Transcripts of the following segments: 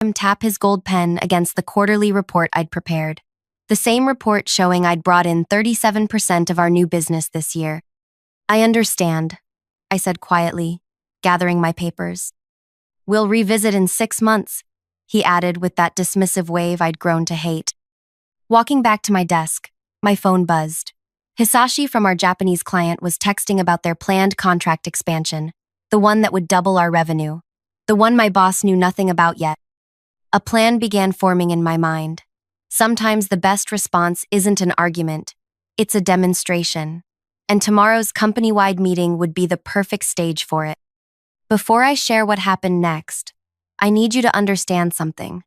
him tap his gold pen against the quarterly report I'd prepared. The same report showing I'd brought in 37% of our new business this year. I understand, I said quietly, gathering my papers. We'll revisit in 6 months, he added with that dismissive wave I'd grown to hate. Walking back to my desk, my phone buzzed. Hisashi from our Japanese client was texting about their planned contract expansion, the one that would double our revenue, the one my boss knew nothing about yet. A plan began forming in my mind. Sometimes the best response isn't an argument, it's a demonstration. And tomorrow's company-wide meeting would be the perfect stage for it. Before I share what happened next, I need you to understand something.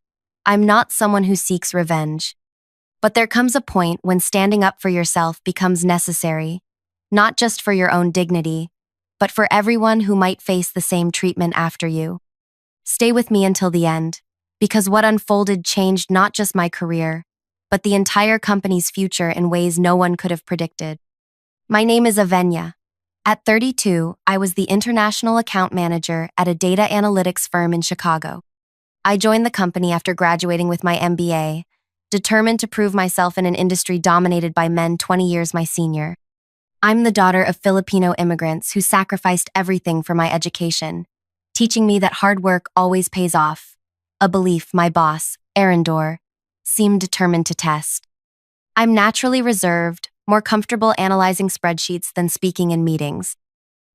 I'm not someone who seeks revenge. But there comes a point when standing up for yourself becomes necessary, not just for your own dignity, but for everyone who might face the same treatment after you. Stay with me until the end, because what unfolded changed not just my career, but the entire company's future in ways no one could have predicted. My name is Avenya. At 32, I was the international account manager at a data analytics firm in Chicago. I joined the company after graduating with my MBA, determined to prove myself in an industry dominated by men 20 years my senior. I'm the daughter of Filipino immigrants who sacrificed everything for my education, teaching me that hard work always pays off, a belief my boss, Arendor, seemed determined to test. I'm naturally reserved, more comfortable analyzing spreadsheets than speaking in meetings.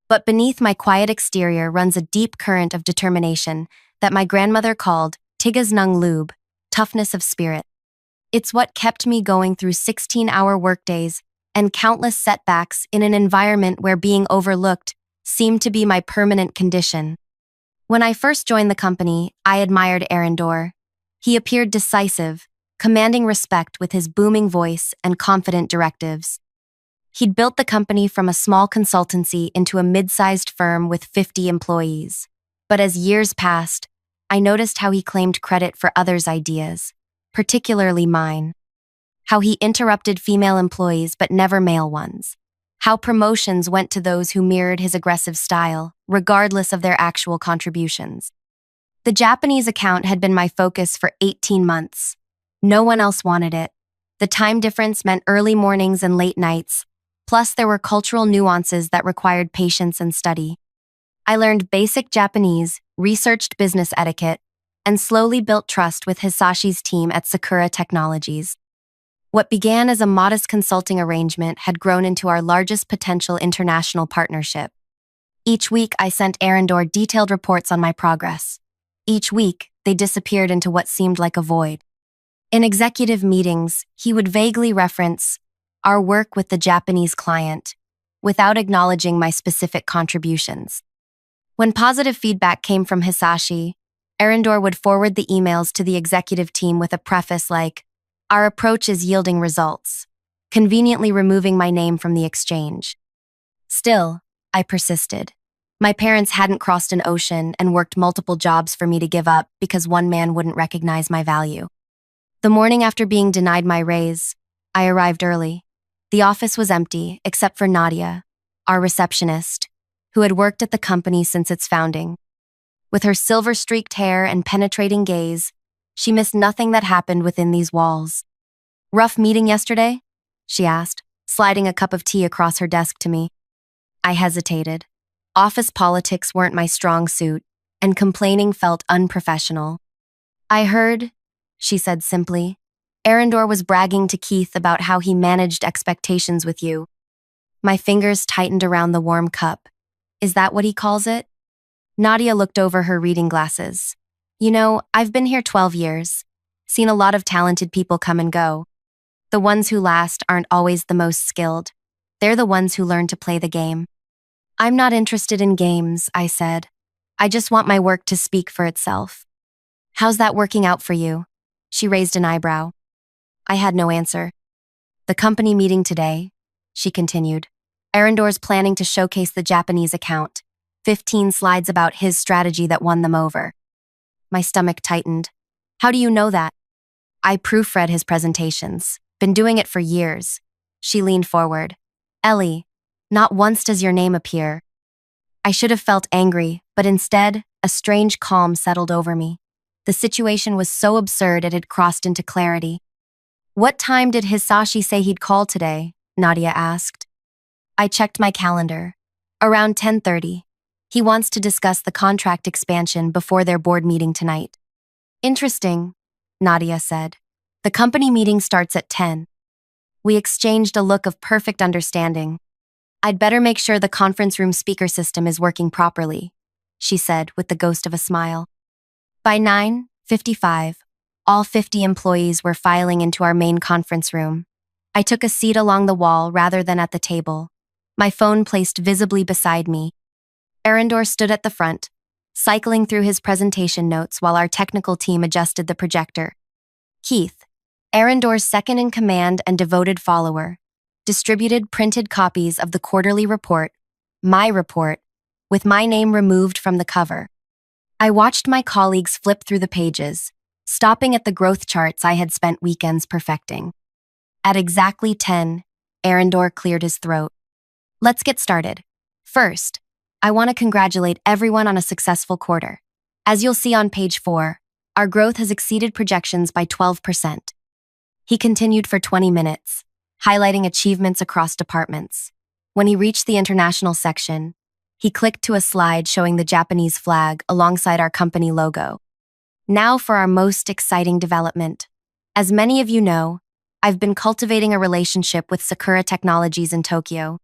But beneath my quiet exterior runs a deep current of determination that my grandmother called tigas ng loob, toughness of spirit. It's what kept me going through 16-hour workdays and countless setbacks in an environment where being overlooked seemed to be my permanent condition. When I first joined the company, I admired Arendor. He appeared decisive, commanding respect with his booming voice and confident directives. He'd built the company from a small consultancy into a mid-sized firm with 50 employees. But as years passed, I noticed how he claimed credit for others' ideas, particularly mine. How he interrupted female employees but never male ones. How promotions went to those who mirrored his aggressive style, regardless of their actual contributions. The Japanese account had been my focus for 18 months. No one else wanted it. The time difference meant early mornings and late nights, plus there were cultural nuances that required patience and study. I learned basic Japanese, researched business etiquette, and slowly built trust with Hisashi's team at Sakura Technologies. What began as a modest consulting arrangement had grown into our largest potential international partnership. Each week, I sent Arendor detailed reports on my progress. Each week, they disappeared into what seemed like a void. In executive meetings, he would vaguely reference our work with the Japanese client, without acknowledging my specific contributions. When positive feedback came from Hisashi, Arendor would forward the emails to the executive team with a preface like, "Our approach is yielding results," conveniently removing my name from the exchange. Still, I persisted. My parents hadn't crossed an ocean and worked multiple jobs for me to give up because one man wouldn't recognize my value. The morning after being denied my raise, I arrived early. The office was empty, except for Nadia, our receptionist, who had worked at the company since its founding. With her silver-streaked hair and penetrating gaze, she missed nothing that happened within these walls. "Rough meeting yesterday?" she asked, sliding a cup of tea across her desk to me. I hesitated. Office politics weren't my strong suit, and complaining felt unprofessional. "I heard," she said simply, "Arendor was bragging to Keith about how he managed expectations with you." My fingers tightened around the warm cup. "Is that what he calls it?" Nadia looked over her reading glasses. "You know, I've been here 12 years. Seen a lot of talented people come and go. The ones who last aren't always the most skilled. They're the ones who learn to play the game." "I'm not interested in games," I said. "I just want my work to speak for itself." "How's that working out for you?" She raised an eyebrow. I had no answer. "The company meeting today," she continued. "Arendor's planning to showcase the Japanese account. 15 slides about his strategy that won them over." My stomach tightened. "How do you know that?" "I proofread his presentations. Been doing it for years." She leaned forward. "Ellie, not once does your name appear." I should have felt angry, but instead, a strange calm settled over me. The situation was so absurd it had crossed into clarity. "What time did Hisashi say he'd call today?" Nadia asked. I checked my calendar. Around 10:30. He wants to discuss the contract expansion before their board meeting tonight. Interesting, Nadia said. The company meeting starts at 10. We exchanged a look of perfect understanding. I'd better make sure the conference room speaker system is working properly, she said with the ghost of a smile. By 9:55, all 50 employees were filing into our main conference room. I took a seat along the wall rather than at the table, my phone placed visibly beside me. Arendor stood at the front, cycling through his presentation notes while our technical team adjusted the projector. Keith, Arendor's second-in-command and devoted follower, distributed printed copies of the quarterly report, my report, with my name removed from the cover. I watched my colleagues flip through the pages, stopping at the growth charts I had spent weekends perfecting. At exactly 10, Arendor cleared his throat. Let's get started. First, I want to congratulate everyone on a successful quarter. As you'll see on page 4, our growth has exceeded projections by 12%. He continued for 20 minutes, highlighting achievements across departments. When he reached the international section, he clicked to a slide showing the Japanese flag alongside our company logo. Now for our most exciting development. As many of you know, I've been cultivating a relationship with Sakura Technologies in Tokyo.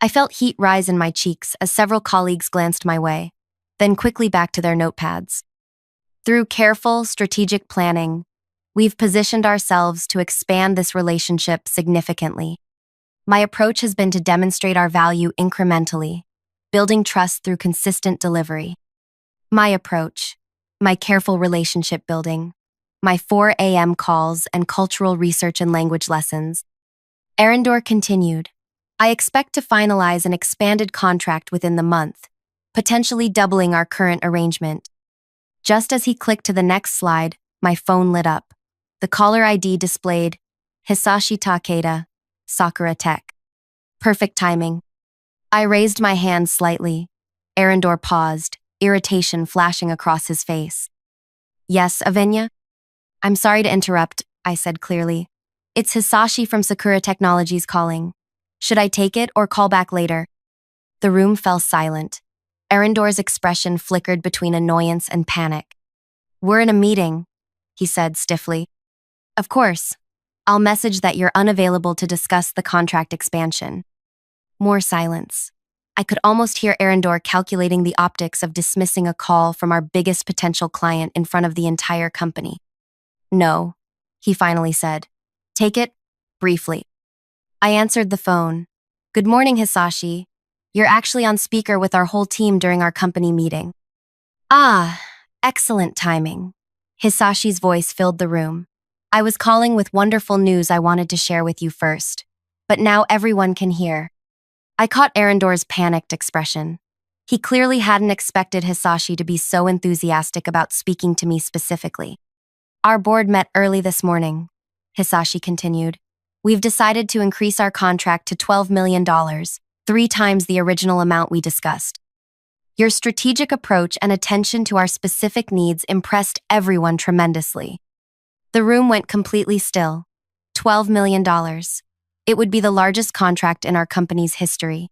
I felt heat rise in my cheeks as several colleagues glanced my way, then quickly back to their notepads. Through careful, strategic planning, we've positioned ourselves to expand this relationship significantly. My approach has been to demonstrate our value incrementally, building trust through consistent delivery. My approach, my careful relationship building, my 4 a.m. calls and cultural research and language lessons. Arendor continued, I expect to finalize an expanded contract within the month, potentially doubling our current arrangement. Just as he clicked to the next slide, my phone lit up. The caller ID displayed Hisashi Takeda, Sakura Tech. Perfect timing. I raised my hand slightly. Arendor paused, irritation flashing across his face. Yes, Avenya? I'm sorry to interrupt, I said clearly. It's Hisashi from Sakura Technologies calling. Should I take it or call back later? The room fell silent. Arendor's expression flickered between annoyance and panic. We're in a meeting, he said stiffly. Of course. I'll message that you're unavailable to discuss the contract expansion. More silence. I could almost hear Arendor calculating the optics of dismissing a call from our biggest potential client in front of the entire company. No, he finally said. Take it, briefly. I answered the phone. Good morning, Hisashi. You're actually on speaker with our whole team during our company meeting. Ah, excellent timing. Hisashi's voice filled the room. I was calling with wonderful news I wanted to share with you first, but now everyone can hear. I caught Arendor's panicked expression. He clearly hadn't expected Hisashi to be so enthusiastic about speaking to me specifically. Our board met early this morning, Hisashi continued. We've decided to increase our contract to $12 million, 3 times the original amount we discussed. Your strategic approach and attention to our specific needs impressed everyone tremendously. The room went completely still. $12 million. It would be the largest contract in our company's history.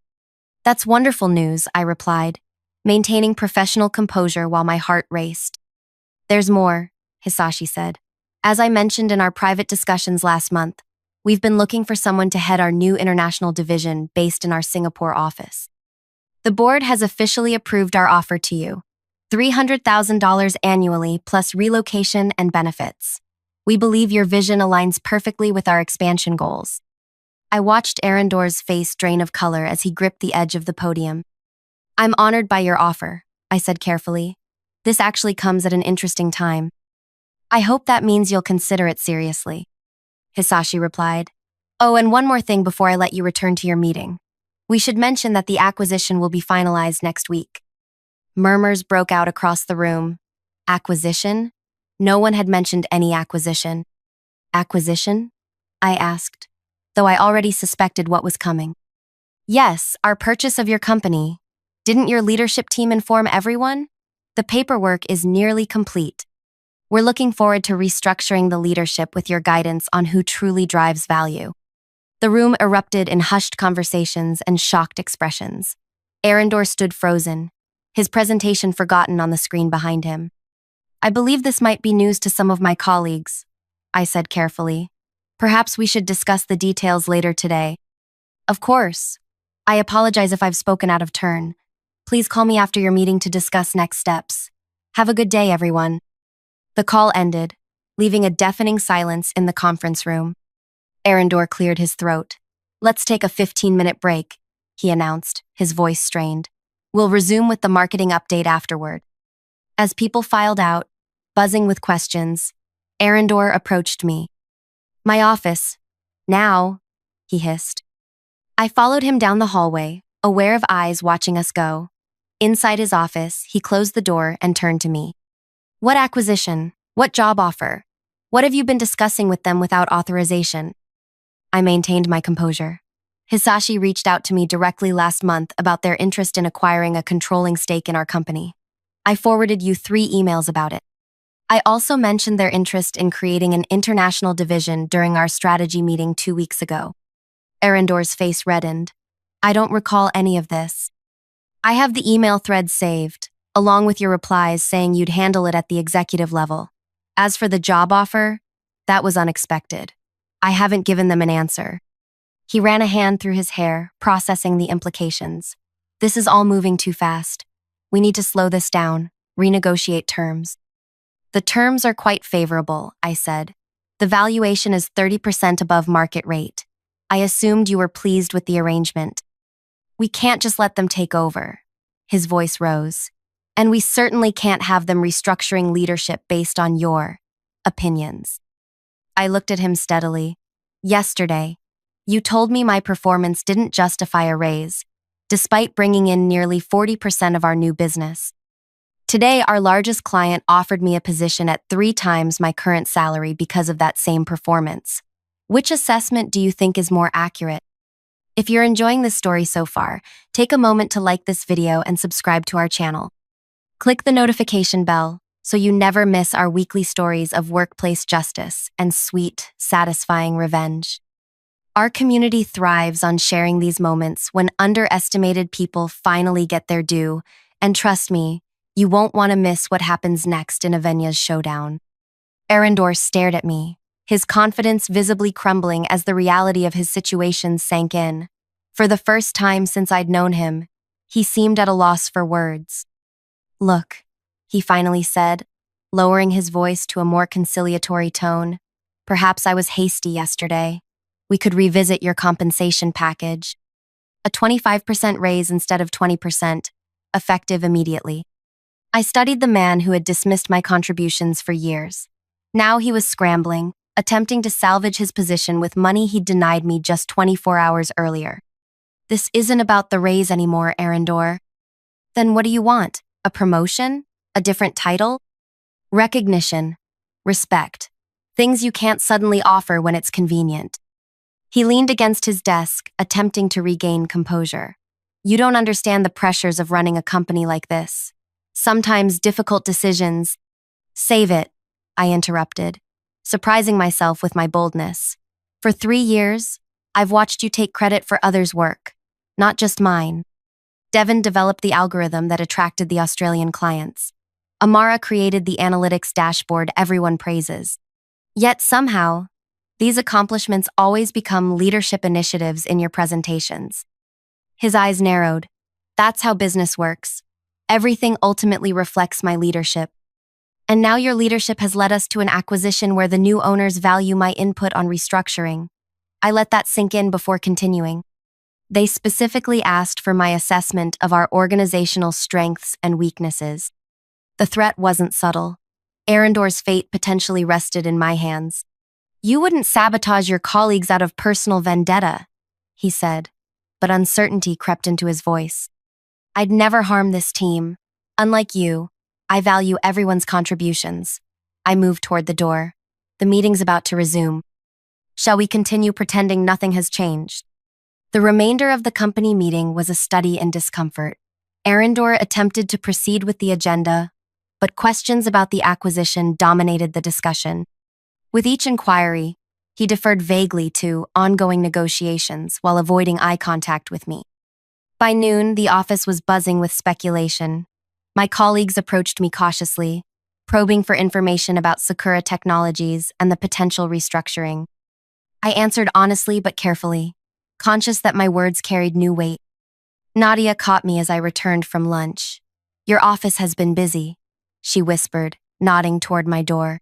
That's wonderful news, I replied, maintaining professional composure while my heart raced. There's more, Hisashi said. As I mentioned in our private discussions last month, we've been looking for someone to head our new international division based in our Singapore office. The board has officially approved our offer to you. $300,000 annually plus relocation and benefits. We believe your vision aligns perfectly with our expansion goals. I watched Arendor's face drain of color as he gripped the edge of the podium. I'm honored by your offer, I said carefully. This actually comes at an interesting time. I hope that means you'll consider it seriously. Hisashi replied. Oh, and one more thing before I let you return to your meeting. We should mention that the acquisition will be finalized next week. Murmurs broke out across the room. Acquisition? No one had mentioned any acquisition. Acquisition? I asked, though I already suspected what was coming. Yes, our purchase of your company. Didn't your leadership team inform everyone? The paperwork is nearly complete. We're looking forward to restructuring the leadership with your guidance on who truly drives value. The room erupted in hushed conversations and shocked expressions. Arendor stood frozen, his presentation forgotten on the screen behind him. I believe this might be news to some of my colleagues, I said carefully. Perhaps we should discuss the details later today. Of course. I apologize if I've spoken out of turn. Please call me after your meeting to discuss next steps. Have a good day, everyone. The call ended, leaving a deafening silence in the conference room. Arendor cleared his throat. Let's take a 15-minute break, he announced, his voice strained. We'll resume with the marketing update afterward. As people filed out, buzzing with questions, Arendor approached me. My office. Now, he hissed. I followed him down the hallway, aware of eyes watching us go. Inside his office, he closed the door and turned to me. What acquisition? What job offer? What have you been discussing with them without authorization? I maintained my composure. Hisashi reached out to me directly last month about their interest in acquiring a controlling stake in our company. I forwarded you 3 emails about it. I also mentioned their interest in creating an international division during our strategy meeting 2 weeks ago. Arendor's face reddened. I don't recall any of this. I have the email thread saved, along with your replies saying you'd handle it at the executive level. As for the job offer, that was unexpected. I haven't given them an answer. He ran a hand through his hair, processing the implications. This is all moving too fast. We need to slow this down, renegotiate terms. The terms are quite favorable, I said. The valuation is 30% above market rate. I assumed you were pleased with the arrangement. We can't just let them take over. His voice rose. And we certainly can't have them restructuring leadership based on your opinions. I looked at him steadily. Yesterday, you told me my performance didn't justify a raise, despite bringing in nearly 40% of our new business. Today, our largest client offered me a position at 3 times my current salary because of that same performance. Which assessment do you think is more accurate? If you're enjoying this story so far, take a moment to like this video and subscribe to our channel. Click the notification bell so you never miss our weekly stories of workplace justice and sweet, satisfying revenge. Our community thrives on sharing these moments when underestimated people finally get their due, and trust me, you won't want to miss what happens next in Avenya's showdown. Arendor stared at me, his confidence visibly crumbling as the reality of his situation sank in. For the first time since I'd known him, he seemed at a loss for words. Look, he finally said, lowering his voice to a more conciliatory tone. Perhaps I was hasty yesterday. We could revisit your compensation package. A 25% raise instead of 20%, effective immediately. I studied the man who had dismissed my contributions for years. Now he was scrambling, attempting to salvage his position with money he'd denied me just 24 hours earlier. This isn't about the raise anymore, Arendor. Then what do you want? A promotion? A different title? Recognition. Respect. Things you can't suddenly offer when it's convenient. He leaned against his desk, attempting to regain composure. You don't understand the pressures of running a company like this. Sometimes difficult decisions. Save it, I interrupted, surprising myself with my boldness. For 3 years, I've watched you take credit for others' work, not just mine. Devon developed the algorithm that attracted the Australian clients. Amara created the analytics dashboard everyone praises. Yet somehow, these accomplishments always become leadership initiatives in your presentations. His eyes narrowed. That's how business works. Everything ultimately reflects my leadership. And now your leadership has led us to an acquisition where the new owners value my input on restructuring. I let that sink in before continuing. They specifically asked for my assessment of our organizational strengths and weaknesses. The threat wasn't subtle. Arendor's fate potentially rested in my hands. You wouldn't sabotage your colleagues out of personal vendetta, he said, but uncertainty crept into his voice. I'd never harm this team. Unlike you, I value everyone's contributions. I moved toward the door. The meeting's about to resume. Shall we continue pretending nothing has changed? The remainder of the company meeting was a study in discomfort. Arendor attempted to proceed with the agenda, but questions about the acquisition dominated the discussion. With each inquiry, he deferred vaguely to ongoing negotiations while avoiding eye contact with me. By noon, the office was buzzing with speculation. My colleagues approached me cautiously, probing for information about Sakura Technologies and the potential restructuring. I answered honestly but carefully, conscious that my words carried new weight. Nadia caught me as I returned from lunch. "Your office has been busy," she whispered, nodding toward my door.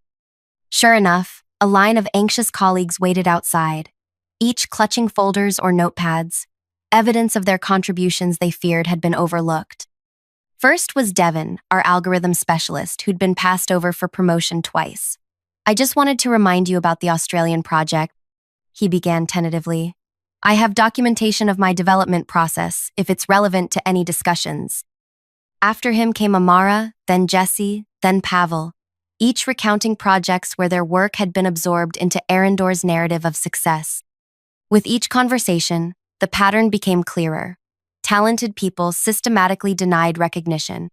Sure enough, a line of anxious colleagues waited outside, each clutching folders or notepads, evidence of their contributions they feared had been overlooked. First was Devin, our algorithm specialist, who'd been passed over for promotion twice. "I just wanted to remind you about the Australian project," he began tentatively. "I have documentation of my development process if it's relevant to any discussions." After him came Amara, then Jesse, then Pavel, each recounting projects where their work had been absorbed into Arendor's narrative of success. With each conversation, the pattern became clearer. Talented people systematically denied recognition.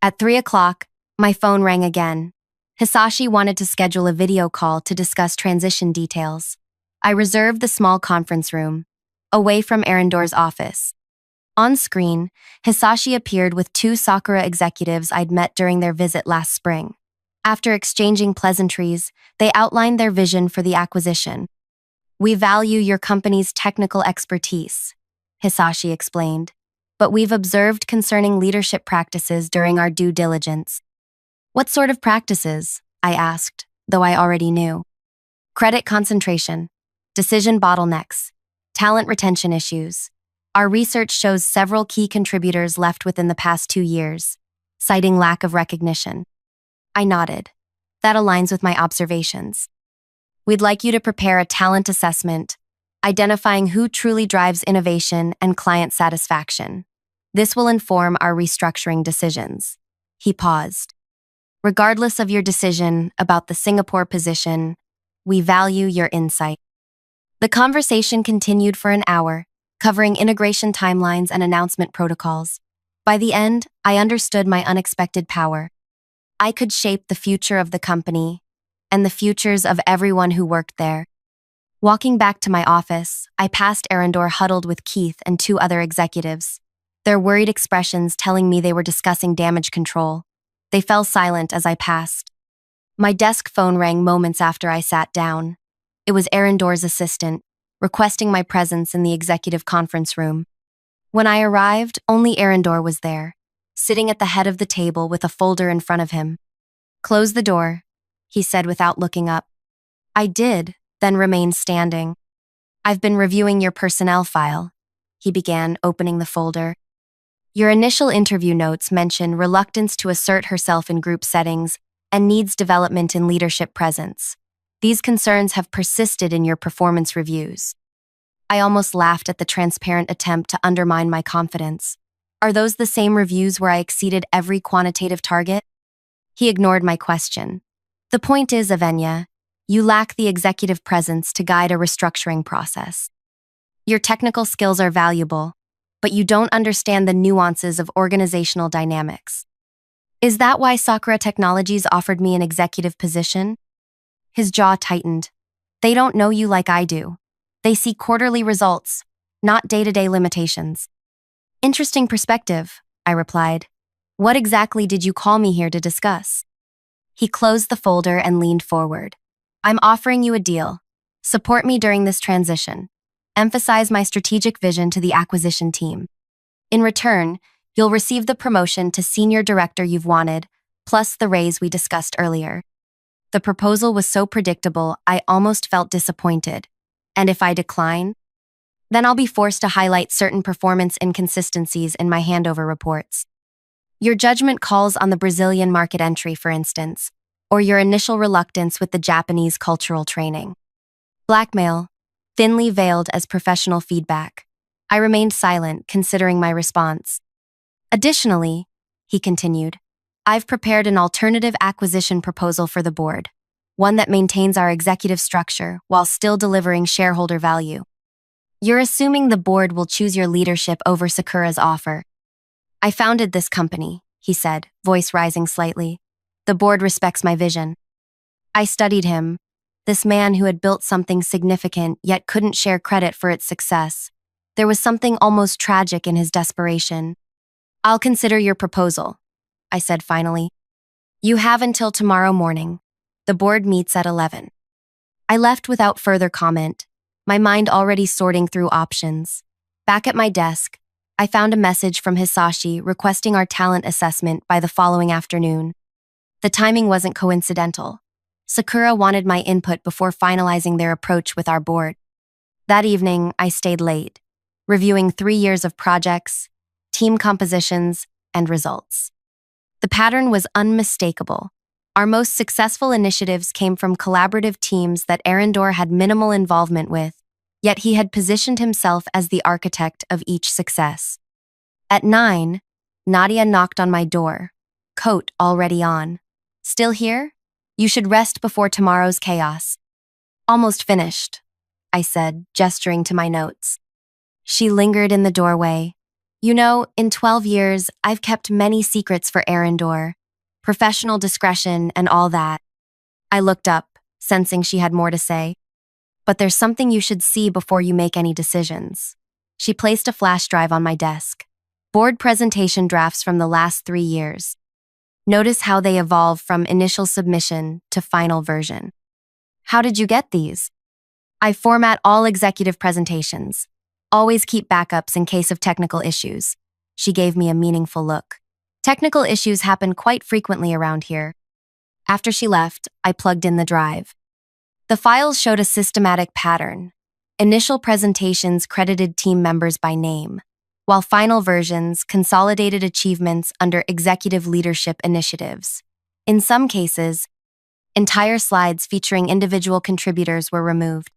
At 3 o'clock, my phone rang again. Hisashi wanted to schedule a video call to discuss transition details. I reserved the small conference room, away from Arendor's office. On screen, Hisashi appeared with two Sakura executives I'd met during their visit last spring. After exchanging pleasantries, they outlined their vision for the acquisition. "We value your company's technical expertise," Hisashi explained, "but we've observed concerning leadership practices during our due diligence." "What sort of practices?" I asked, though I already knew. "Credit concentration, decision bottlenecks, talent retention issues. Our research shows several key contributors left within the past 2 years, citing lack of recognition." I nodded. That aligns with my observations. "We'd like you to prepare a talent assessment, identifying who truly drives innovation and client satisfaction. This will inform our restructuring decisions." He paused. "Regardless of your decision about the Singapore position, we value your insight." The conversation continued for an hour, covering integration timelines and announcement protocols. By the end, I understood my unexpected power. I could shape the future of the company and the futures of everyone who worked there. Walking back to my office, I passed Arendor huddled with Keith and 2 other executives, their worried expressions telling me they were discussing damage control. They fell silent as I passed. My desk phone rang moments after I sat down. It was Arendor's assistant, requesting my presence in the executive conference room. When I arrived, only Arendor was there, sitting at the head of the table with a folder in front of him. "Close the door," he said without looking up. I did, then remained standing. "I've been reviewing your personnel file," he began, opening the folder. "Your initial interview notes mention reluctance to assert herself in group settings and needs development in leadership presence. These concerns have persisted in your performance reviews." I almost laughed at the transparent attempt to undermine my confidence. "Are those the same reviews where I exceeded every quantitative target?" He ignored my question. "The point is, Avenya, you lack the executive presence to guide a restructuring process. Your technical skills are valuable, but you don't understand the nuances of organizational dynamics. Is that why Sakura Technologies offered me an executive position?" His jaw tightened. "They don't know you like I do. They see quarterly results, not day-to-day limitations." "Interesting perspective," I replied. "What exactly did you call me here to discuss?" He closed the folder and leaned forward. "I'm offering you a deal. Support me during this transition. Emphasize my strategic vision to the acquisition team. In return, you'll receive the promotion to senior director you've wanted, plus the raise we discussed earlier." The proposal was so predictable, I almost felt disappointed. And if I decline? Then I'll be forced to highlight certain performance inconsistencies in my handover reports. Your judgment calls on the Brazilian market entry, for instance, or your initial reluctance with the Japanese cultural training. Blackmail, thinly veiled as professional feedback. I remained silent, considering my response. "Additionally," he continued, "I've prepared an alternative acquisition proposal for the board, one that maintains our executive structure while still delivering shareholder value. You're assuming the board will choose your leadership over Sakura's offer." "I founded this company," he said, voice rising slightly. The board respects my vision. I studied him, this man who had built something significant yet couldn't share credit for its success. There was something almost tragic in his desperation. I'll consider your proposal, I said finally. You have until tomorrow morning. The board meets at 11. I left without further comment, my mind already sorting through options. Back at my desk, I found a message from Hisashi requesting our talent assessment by the following afternoon. The timing wasn't coincidental. Sakura wanted my input before finalizing their approach with our board. That evening, I stayed late, reviewing 3 years of projects, team compositions, and results. The pattern was unmistakable. Our most successful initiatives came from collaborative teams that Arendor had minimal involvement with, yet he had positioned himself as the architect of each success. At 9, Nadia knocked on my door, coat already on. Still here? You should rest before tomorrow's chaos. Almost finished, I said, gesturing to my notes. She lingered in the doorway. You know, in 12 years, I've kept many secrets for Arendor. Professional discretion and all that. I looked up, sensing she had more to say. But there's something you should see before you make any decisions. She placed a flash drive on my desk. Board presentation drafts from the last 3 years. Notice how they evolve from initial submission to final version. How did you get these? I format all executive presentations. Always keep backups in case of technical issues. She gave me a meaningful look. Technical issues happen quite frequently around here. After she left, I plugged in the drive. The files showed a systematic pattern. Initial presentations credited team members by name, while final versions consolidated achievements under executive leadership initiatives. In some cases, entire slides featuring individual contributors were removed.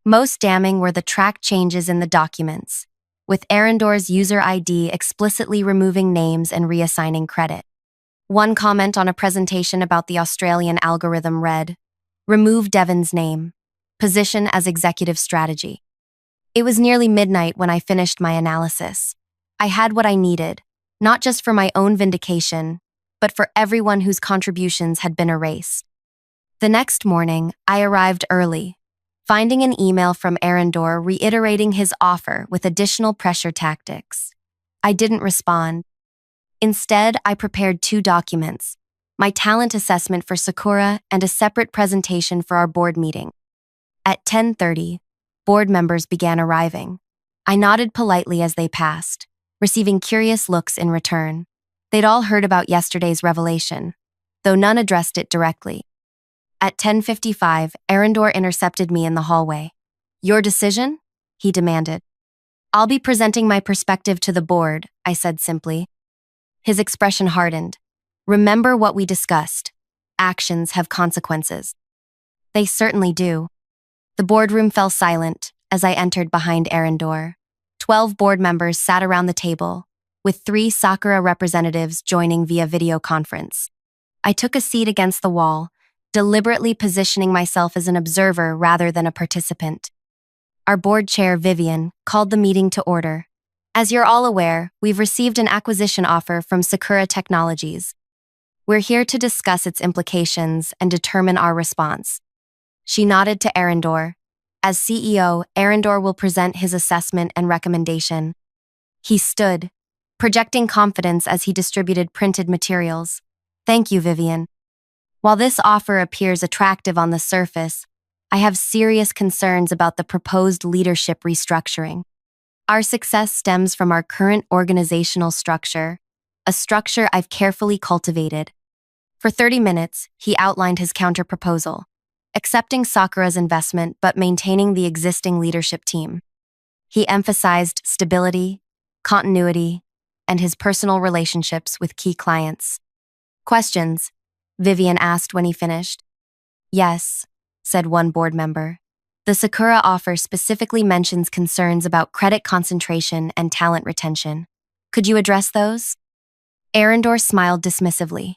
Most damning were the track changes in the documents, with Arendor's user ID explicitly removing names and reassigning credit. One comment on a presentation about the Australian algorithm read, "Remove Devon's name. Position as executive strategy." It was nearly midnight when I finished my analysis. I had what I needed, not just for my own vindication, but for everyone whose contributions had been erased. The next morning, I arrived early, finding an email from Arendor reiterating his offer with additional pressure tactics. I didn't respond. Instead, I prepared 2 documents, my talent assessment for Sakura and a separate presentation for our board meeting. At 10:30, board members began arriving. I nodded politely as they passed, receiving curious looks in return. They'd all heard about yesterday's revelation, though none addressed it directly. At 10:55, Arendor intercepted me in the hallway. "Your decision?" he demanded. "I'll be presenting my perspective to the board," I said simply. His expression hardened. "Remember what we discussed. Actions have consequences." They certainly do. The boardroom fell silent as I entered behind Arendor. 12 board members sat around the table, with 3 Sakura representatives joining via video conference. I took a seat against the wall, deliberately positioning myself as an observer rather than a participant. Our board chair, Vivian, called the meeting to order. "As you're all aware, we've received an acquisition offer from Sakura Technologies. We're here to discuss its implications and determine our response." She nodded to Arendor. As CEO, Arendor will present his assessment and recommendation. He stood, projecting confidence as he distributed printed materials. "Thank you, Vivian. While this offer appears attractive on the surface, I have serious concerns about the proposed leadership restructuring. Our success stems from our current organizational structure, a structure I've carefully cultivated." For 30 minutes, he outlined his counterproposal, accepting Sakura's investment but maintaining the existing leadership team. He emphasized stability, continuity, and his personal relationships with key clients. "Questions?" Vivian asked when he finished. "Yes," said one board member. "The Sakura offer specifically mentions concerns about credit concentration and talent retention. Could you address those?" Arendor smiled dismissively.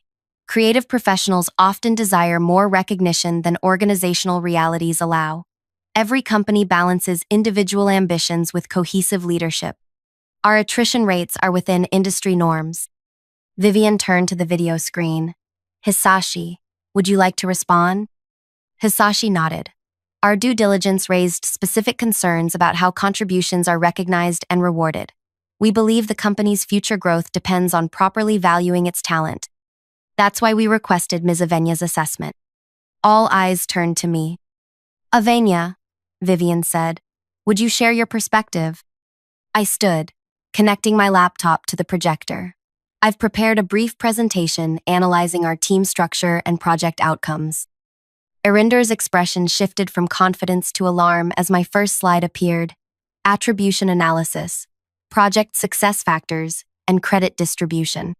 Creative professionals often desire more recognition than organizational realities allow. Every company balances individual ambitions with cohesive leadership. Our attrition rates are within industry norms. Vivian turned to the video screen. Hisashi, would you like to respond? Hisashi nodded. Our due diligence raised specific concerns about how contributions are recognized and rewarded. We believe the company's future growth depends on properly valuing its talent. That's why we requested Ms. Avenia's assessment. All eyes turned to me. Avenia, Vivian said, would you share your perspective? I stood, connecting my laptop to the projector. I've prepared a brief presentation analyzing our team structure and project outcomes. Arindor's expression shifted from confidence to alarm as my first slide appeared: attribution analysis, project success factors, and credit distribution.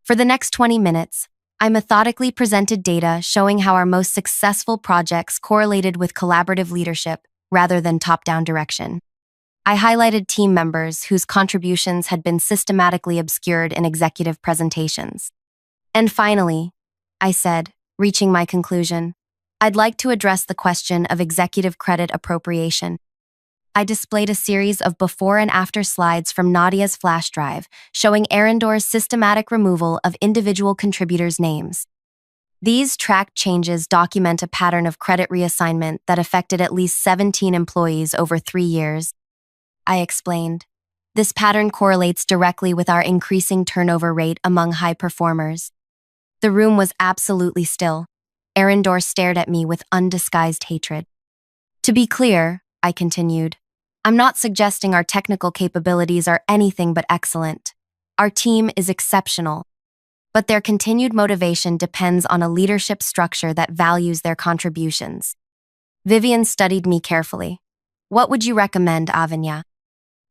For the next 20 minutes, I methodically presented data showing how our most successful projects correlated with collaborative leadership rather than top-down direction. I highlighted team members whose contributions had been systematically obscured in executive presentations. And finally, I said, reaching my conclusion, I'd like to address the question of executive credit appropriation. I displayed a series of before and after slides from Nadia's flash drive, showing Arindor's systematic removal of individual contributors' names. These tracked changes document a pattern of credit reassignment that affected at least 17 employees over 3 years. I explained. This pattern correlates directly with our increasing turnover rate among high performers. The room was absolutely still. Arindor stared at me with undisguised hatred. To be clear, I continued, I'm not suggesting our technical capabilities are anything but excellent. Our team is exceptional. But their continued motivation depends on a leadership structure that values their contributions. Vivian studied me carefully. What would you recommend, Avenia?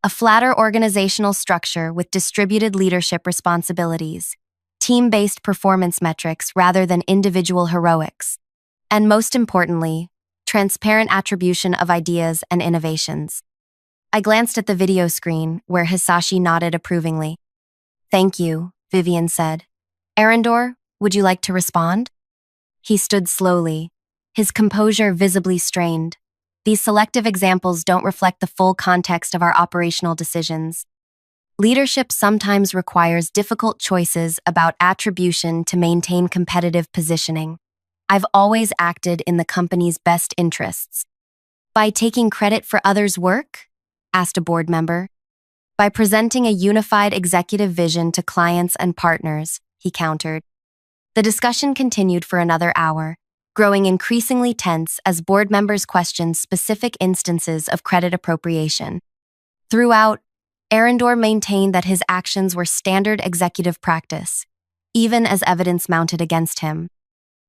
A flatter organizational structure with distributed leadership responsibilities, team-based performance metrics rather than individual heroics, and most importantly, transparent attribution of ideas and innovations. I glanced at the video screen, where Hisashi nodded approvingly. Thank you, Vivian said. Arindor, would you like to respond? He stood slowly, his composure visibly strained. These selective examples don't reflect the full context of our operational decisions. Leadership sometimes requires difficult choices about attribution to maintain competitive positioning. I've always acted in the company's best interests. By taking credit for others' work? Asked a board member. By presenting a unified executive vision to clients and partners, he countered. The discussion continued for another hour, growing increasingly tense as board members questioned specific instances of credit appropriation. Throughout, Arindor maintained that his actions were standard executive practice, even as evidence mounted against him.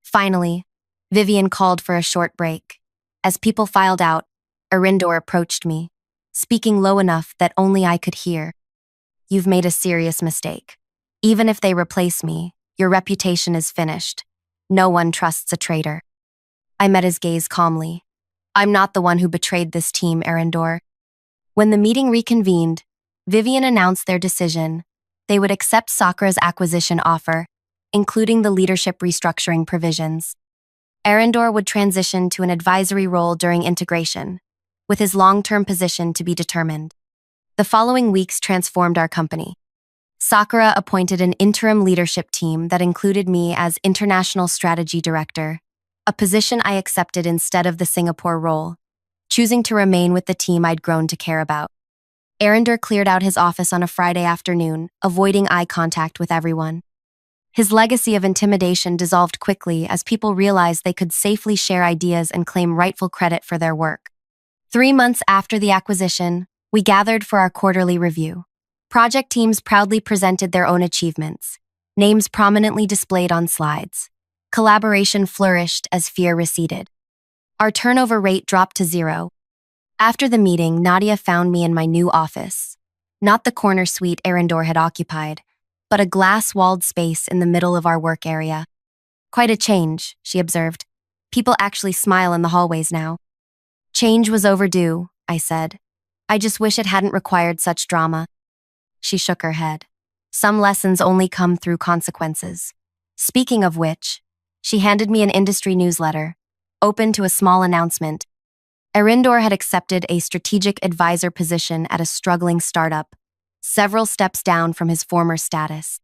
Finally, Vivian called for a short break. As people filed out, Arindor approached me, speaking low enough that only I could hear. You've made a serious mistake. Even if they replace me, your reputation is finished. No one trusts a traitor. I met his gaze calmly. I'm not the one who betrayed this team, Arindor. When the meeting reconvened, Vivian announced their decision. They would accept Sakura's acquisition offer, including the leadership restructuring provisions. Arindor would transition to an advisory role during integration, with his long-term position to be determined. The following weeks transformed our company. Sakura appointed an interim leadership team that included me as International Strategy Director, a position I accepted instead of the Singapore role, choosing to remain with the team I'd grown to care about. Arindor cleared out his office on a Friday afternoon, avoiding eye contact with everyone. His legacy of intimidation dissolved quickly as people realized they could safely share ideas and claim rightful credit for their work. 3 months after the acquisition, we gathered for our quarterly review. Project teams proudly presented their own achievements, names prominently displayed on slides. Collaboration flourished as fear receded. Our turnover rate dropped to 0. After the meeting, Nadia found me in my new office. Not the corner suite Arindor had occupied, but a glass-walled space in the middle of our work area. Quite a change, she observed. People actually smile in the hallways now. Change was overdue, I said. I just wish it hadn't required such drama. She shook her head. Some lessons only come through consequences. Speaking of which, she handed me an industry newsletter, open to a small announcement. Arindor had accepted a strategic advisor position at a struggling startup, several steps down from his former status.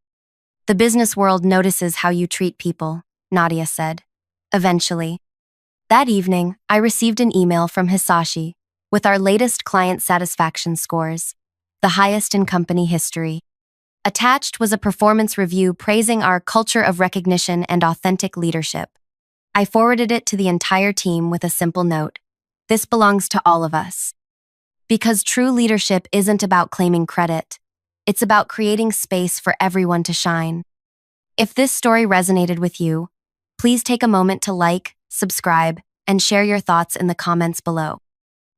The business world notices how you treat people, Nadia said. Eventually. That evening, I received an email from Hisashi with our latest client satisfaction scores, the highest in company history. Attached was a performance review praising our culture of recognition and authentic leadership. I forwarded it to the entire team with a simple note. This belongs to all of us. Because true leadership isn't about claiming credit. It's about creating space for everyone to shine. If this story resonated with you, please take a moment to like, subscribe, and share your thoughts in the comments below.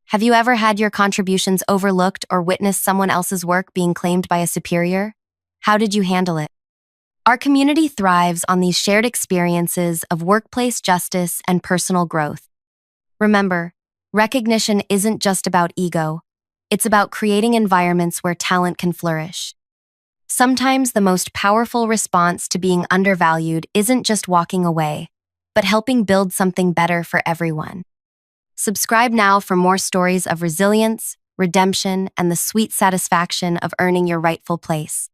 Have you ever had your contributions overlooked or witnessed someone else's work being claimed by a superior? How did you handle it? Our community thrives on these shared experiences of workplace justice and personal growth. Remember, recognition isn't just about ego. It's about creating environments where talent can flourish. Sometimes the most powerful response to being undervalued isn't just walking away, but helping build something better for everyone. Subscribe now for more stories of resilience, redemption, and the sweet satisfaction of earning your rightful place.